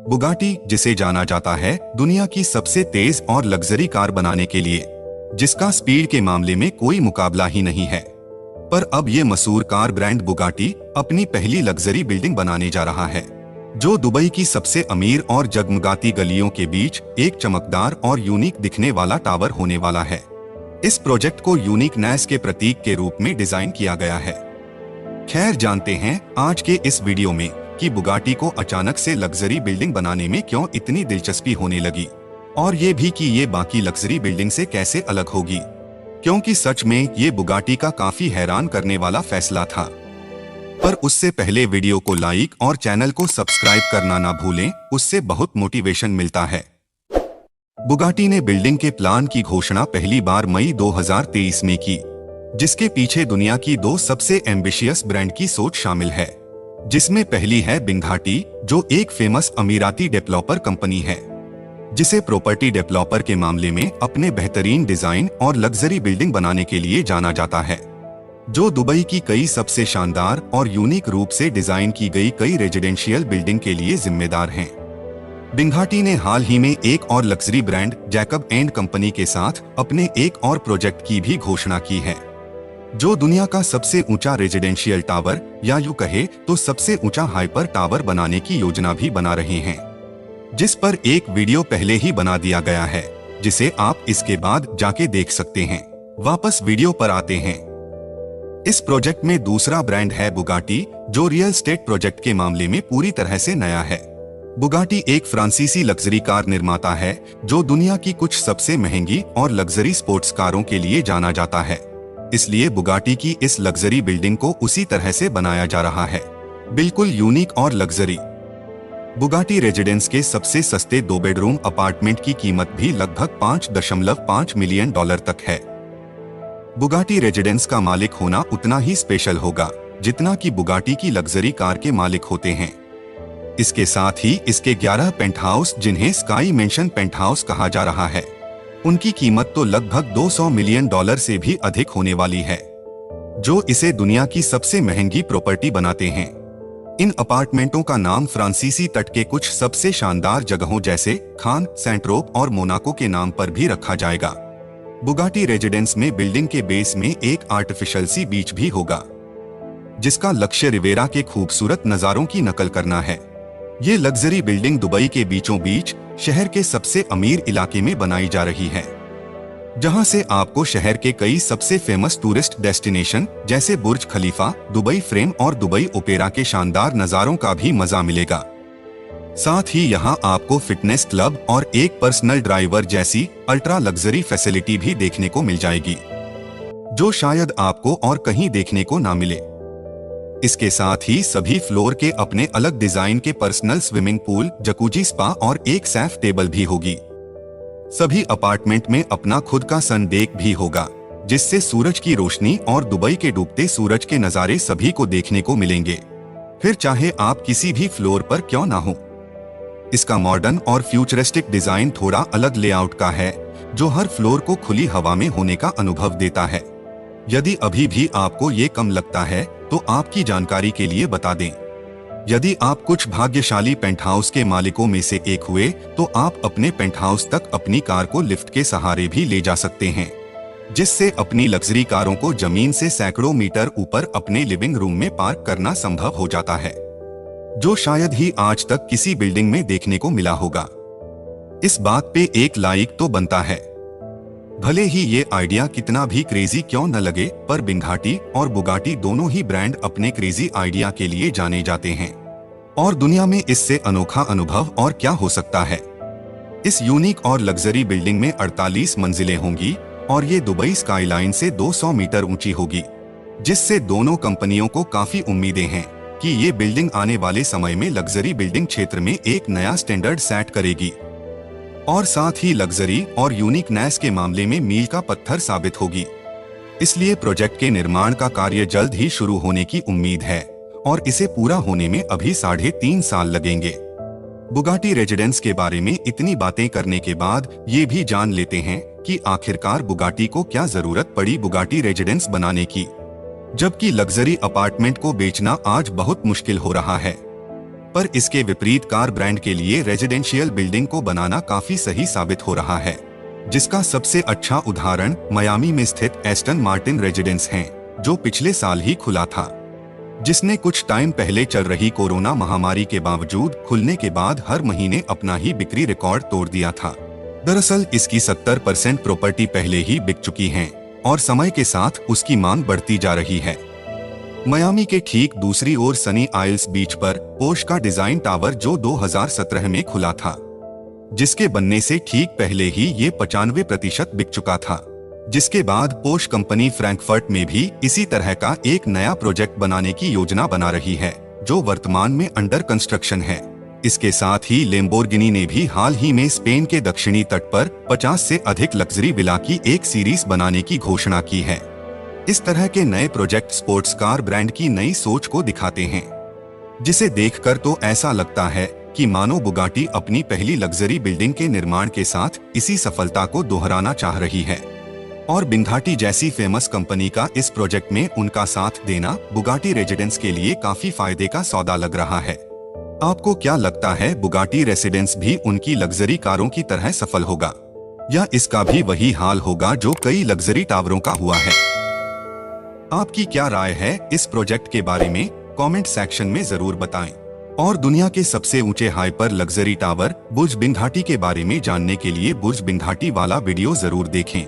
Bugatti, जिसे जाना जाता है दुनिया की सबसे तेज और लग्जरी कार बनाने के लिए, जिसका स्पीड के मामले में कोई मुकाबला ही नहीं है, पर अब ये मशहूर कार ब्रांड बुगाटी अपनी पहली लग्जरी बिल्डिंग बनाने जा रहा है, जो दुबई की सबसे अमीर और जगमगाती गलियों के बीच एक चमकदार और यूनिक दिखने वाला टावर होने वाला है। इस प्रोजेक्ट को यूनिकनेस के प्रतीक के रूप में डिजाइन किया गया है। खैर, जानते हैं आज के इस वीडियो में कि बुगाटी को अचानक से लग्जरी बिल्डिंग बनाने में क्यों इतनी दिलचस्पी होने लगी, और ये भी कि ये बाकी लग्जरी बिल्डिंग से कैसे अलग होगी, क्योंकि सच में ये बुगाटी का काफी हैरान करने वाला फैसला था। पर उससे पहले वीडियो को लाइक और चैनल को सब्सक्राइब करना ना भूलें, उससे बहुत मोटिवेशन मिलता है। बुगाटी ने बिल्डिंग के प्लान की घोषणा पहली बार मई 2023 में की, जिसके पीछे दुनिया की दो सबसे एम्बिशियस ब्रांड की सोच शामिल है, जिसमें पहली है बिंघाटी, जो एक फेमस अमीराती डेवलपर कंपनी है, जिसे प्रॉपर्टी डेवलपर के मामले में अपने बेहतरीन डिजाइन और लग्जरी बिल्डिंग बनाने के लिए जाना जाता है, जो दुबई की कई सबसे शानदार और यूनिक रूप से डिजाइन की गई कई रेजिडेंशियल बिल्डिंग के लिए जिम्मेदार हैं। बिंघाटी ने हाल ही में एक और luxury brand Jacob and company के साथ अपने एक और प्रोजेक्ट की भी घोषणा की है, जो दुनिया का सबसे ऊंचा रेजिडेंशियल टावर या यूं कहे तो सबसे ऊंचा हाइपर टावर बनाने की योजना भी बना रहे हैं, जिस पर एक वीडियो पहले ही बना दिया गया है, जिसे आप इसके बाद जाके देख सकते हैं। वापस वीडियो पर आते हैं। इस प्रोजेक्ट में दूसरा ब्रांड है बुगाटी, जो रियल एस्टेट प्रोजेक्ट के मामले में पूरी तरह से नया है। बुगाटी एक फ्रांसीसी लग्जरी कार निर्माता है, जो दुनिया की कुछ सबसे महंगी और लग्जरी स्पोर्ट्स कारों के लिए जाना जाता है। इसलिए बुगाटी की इस लग्जरी बिल्डिंग को उसी तरह से बनाया जा रहा है, बिल्कुल यूनिक और लग्जरी। बुगाटी रेजिडेंस के सबसे सस्ते 2 बेडरूम अपार्टमेंट की कीमत भी लगभग $5.5 मिलियन तक है। बुगाटी रेजिडेंस का मालिक होना उतना ही स्पेशल होगा जितना कि बुगाटी की लग्जरी कार के मालिक होते हैं। इसके साथ ही इसके 11 पेंटहाउस, जिन्हें स्काई मेंशन पेंटहाउस कहा जा रहा है, उनकी कीमत तो लगभग $200 मिलियन से भी अधिक होने वाली है, जो इसे दुनिया की सबसे महंगी प्रॉपर्टी बनाते हैं। इन अपार्टमेंटों का नाम फ्रांसीसी तट के कुछ सबसे शानदार जगहों जैसे खान, सेंट्रोप और मोनाको के नाम पर भी रखा जाएगा। बुगाटी रेजिडेंस में बिल्डिंग के बेस में एक आर्टिफिशियल सी बीच भी होगा, जिसका लक्ष्य रिवेरा के खूबसूरत नजारों की नकल करना है। ये लग्जरी बिल्डिंग दुबई के बीचों बीच शहर के सबसे अमीर इलाके में बनाई जा रही है, जहां से आपको शहर के कई सबसे फेमस टूरिस्ट डेस्टिनेशन जैसे बुर्ज खलीफा, दुबई फ्रेम और दुबई ओपेरा के शानदार नजारों का भी मजा मिलेगा। साथ ही यहां आपको फिटनेस क्लब और एक पर्सनल ड्राइवर जैसी अल्ट्रा लग्जरी फैसिलिटी भी देखने को मिल जाएगी, जो शायद आपको और कहीं देखने को ना मिले। इसके साथ ही सभी फ्लोर के अपने अलग डिजाइन के personal swimming pool, jacuzzi, spa और एक सैफ टेबल भी होगी। सभी अपार्टमेंट में अपना खुद का सन डेक भी होगा, जिससे सूरज की रोशनी और दुबई के डूबते सूरज के नज़ारे सभी को देखने को मिलेंगे, फिर चाहे आप किसी भी फ्लोर पर क्यों ना हो। इसका मॉडर्न और फ्यूचरिस्टिक डिजाइन थोड़ा अलग लेआउट का है, जो हर फ्लोर को खुली हवा में होने का अनुभव देता है। यदि अभी भी आपको ये कम लगता है तो आपकी जानकारी के लिए बता दें, यदि आप कुछ भाग्यशाली पेंटहाउस के मालिकों में से एक हुए तो आप अपने पेंटहाउस तक अपनी कार को लिफ्ट के सहारे भी ले जा सकते हैं, जिससे अपनी लग्जरी कारों को जमीन से सैकड़ों मीटर ऊपर अपने लिविंग रूम में पार्क करना संभव हो जाता है, जो शायद ही आज तक किसी बिल्डिंग में देखने को मिला होगा। इस बात पे एक लाइक तो बनता है। भले ही ये आइडिया कितना भी क्रेजी क्यों न लगे, पर बिंघाटी और बुगाटी दोनों ही ब्रांड अपने क्रेजी आइडिया के लिए जाने जाते हैं, और दुनिया में इससे अनोखा अनुभव और क्या हो सकता है। इस यूनिक और लग्जरी बिल्डिंग में 48 मंजिलें होंगी और ये दुबई स्काईलाइन से 200 मीटर ऊंची होगी, जिससे दोनों कंपनियों को काफी उम्मीदें हैं कि ये बिल्डिंग आने वाले समय में लग्जरी बिल्डिंग क्षेत्र में एक नया स्टैंडर्ड सेट करेगी, और साथ ही लग्जरी और यूनिकनेस के मामले में मील का पत्थर साबित होगी। इसलिए प्रोजेक्ट के निर्माण का कार्य जल्द ही शुरू होने की उम्मीद है, और इसे पूरा होने में अभी 3.5 साल लगेंगे। बुगाटी रेजिडेंस के बारे में इतनी बातें करने के बाद ये भी जान लेते हैं कि आखिरकार बुगाटी को क्या जरूरत पड़ी बुगाटी रेजिडेंस बनाने की, जबकि लग्जरी अपार्टमेंट को बेचना आज बहुत मुश्किल हो रहा है। पर इसके विपरीत कार ब्रांड के लिए रेजिडेंशियल बिल्डिंग को बनाना काफी सही साबित हो रहा है, जिसका सबसे अच्छा उदाहरण मियामी में स्थित एस्टन मार्टिन रेजिडेंस है, जो पिछले साल ही खुला था, जिसने कुछ टाइम पहले चल रही कोरोना महामारी के बावजूद खुलने के बाद हर महीने अपना ही बिक्री रिकॉर्ड तोड़ दिया था। दरअसल इसकी 70% प्रॉपर्टी पहले ही बिक चुकी हैं और समय के साथ उसकी मांग बढ़ती जा रही है। मियामी के ठीक दूसरी ओर सनी आइल्स बीच पर पोर्श का डिजाइन टावर जो 2017 में खुला था, जिसके बनने से ठीक पहले ही ये 95% बिक चुका था, जिसके बाद पोर्श कंपनी फ्रैंकफर्ट में भी इसी तरह का एक नया प्रोजेक्ट बनाने की योजना बना रही है, जो वर्तमान में अंडर कंस्ट्रक्शन है। इसके साथ ही लैम्बोर्गिनी ने भी हाल ही में स्पेन के दक्षिणी तट पर 50 से अधिक लग्जरी विला की एक सीरीज बनाने की घोषणा की है। इस तरह के नए प्रोजेक्ट स्पोर्ट्स कार ब्रांड की नई सोच को दिखाते हैं, जिसे देखकर तो ऐसा लगता है कि मानो बुगाटी अपनी पहली लग्जरी बिल्डिंग के निर्माण के साथ इसी सफलता को दोहराना चाह रही है, और बिंघाटी जैसी फेमस कंपनी का इस प्रोजेक्ट में उनका साथ देना बुगाटी रेजिडेंस के लिए काफी फायदे का सौदा लग रहा है। आपको क्या लगता है, बुगाटी रेसिडेंस भी उनकी लग्जरी कारों की तरह सफल होगा, या इसका भी वही हाल होगा जो कई लग्जरी टावरों का हुआ है? आपकी क्या राय है इस प्रोजेक्ट के बारे में? कमेंट सेक्शन में जरूर बताएं। और दुनिया के सबसे ऊंचे हाइपर लग्जरी टावर बुर्ज बिंघाटी के बारे में जानने के लिए बुर्ज बिंघाटी वाला वीडियो जरूर देखें।